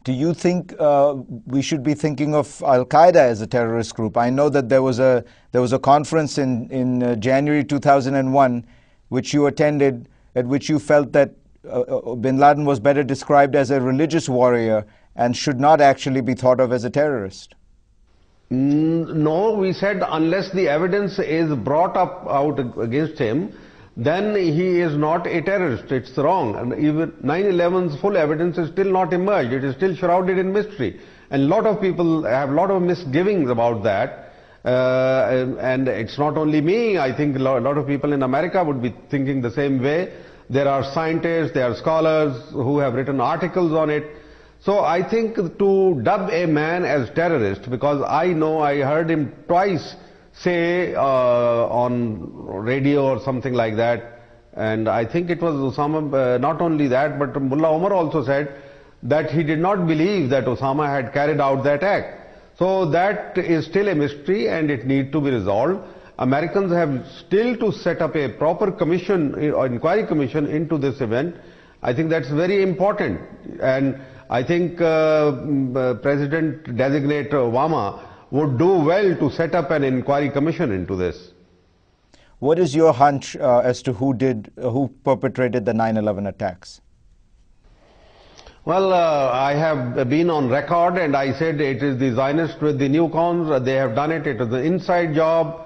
Do you think we should be thinking of Al-Qaeda as a terrorist group? I know that there was a conference in January 2001 which you attended, at which you felt that bin Laden was better described as a religious warrior and should not actually be thought of as a terrorist. No, we said unless the evidence is brought out against him, then he is not a terrorist. It's wrong. And even 9/11's full evidence is still not emerged. It is still shrouded in mystery. And a lot of people have a lot of misgivings about that. And it's not only me. I think a lot of people in America would be thinking the same way. There are scientists, there are scholars who have written articles on it. So I think to dub a man as terrorist, because I heard him twice say on radio or something like that, and I think it was Osama, not only that, but Mullah Omar also said that he did not believe that Osama had carried out that act. So that is still a mystery and it needs to be resolved. Americans have still to set up a proper commission, or inquiry commission into this event. I think that's very important, and I think President-designate Obama would do well to set up an inquiry commission into this. What is your hunch as to who perpetrated the 9/11 attacks? Well, I have been on record and I said it is the Zionists with the newcons. They have done it. It is an inside job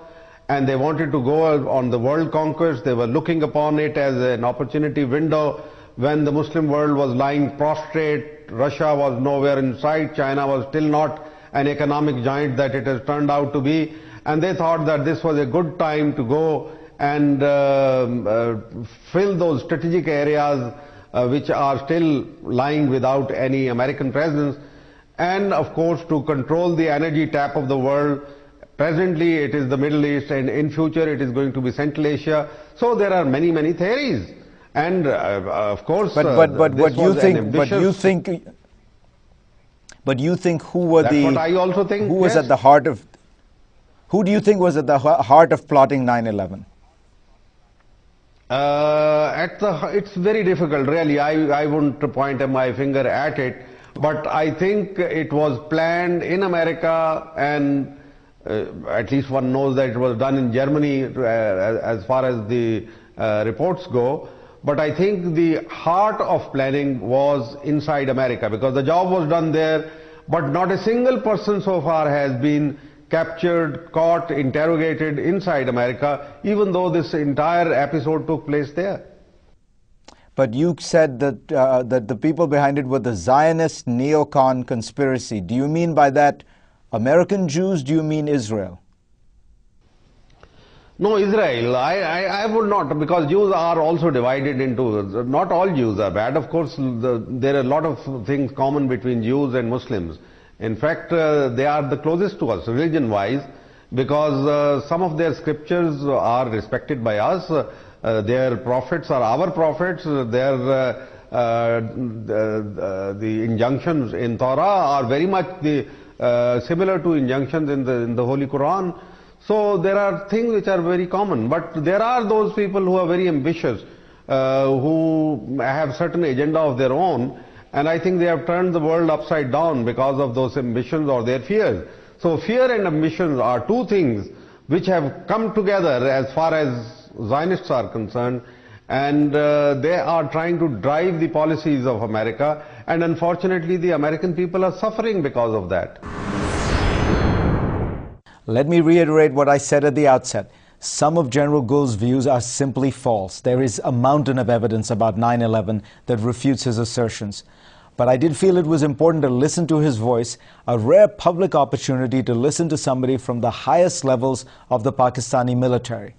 and they wanted to go on the world conquest. They were looking upon it as an opportunity window when the Muslim world was lying prostrate. Russia was nowhere in sight. China was still not an economic giant that it has turned out to be, and they thought that this was a good time to go and fill those strategic areas which are still lying without any American presence, and of course to control the energy tap of the world. Presently it is the Middle East, and in future it is going to be Central Asia. So there are many theories, and of course But you think who were That's what I also think. Who was at the heart of? Who do you think was at the heart of plotting 9/11? It's very difficult, really. I wouldn't point my finger at it, but I think it was planned in America, and at least one knows that it was done in Germany as far as the reports go. But I think the heart of planning was inside America, because the job was done there, but not a single person so far has been captured, caught, interrogated inside America, even though this entire episode took place there. But you said that that the people behind it were the Zionist neocon conspiracy. Do you mean by that American Jews? Do you mean Israel? No, Israel. I would not, because Jews are also divided into, not all Jews are bad. Of course, there are a lot of things common between Jews and Muslims. In fact, they are the closest to us, religion-wise, because some of their scriptures are respected by us. Their prophets are our prophets. The injunctions in Torah are very much similar to injunctions in the Holy Quran. So there are things which are very common, but there are those people who are very ambitious, who have certain agenda of their own, and I think they have turned the world upside down because of those ambitions or their fears. So fear and ambitions are two things which have come together as far as Zionists are concerned, and they are trying to drive the policies of America, and unfortunately the American people are suffering because of that. Let me reiterate what I said at the outset. Some of General Gul's views are simply false. There is a mountain of evidence about 9/11 that refutes his assertions. But I did feel it was important to listen to his voice, a rare public opportunity to listen to somebody from the highest levels of the Pakistani military.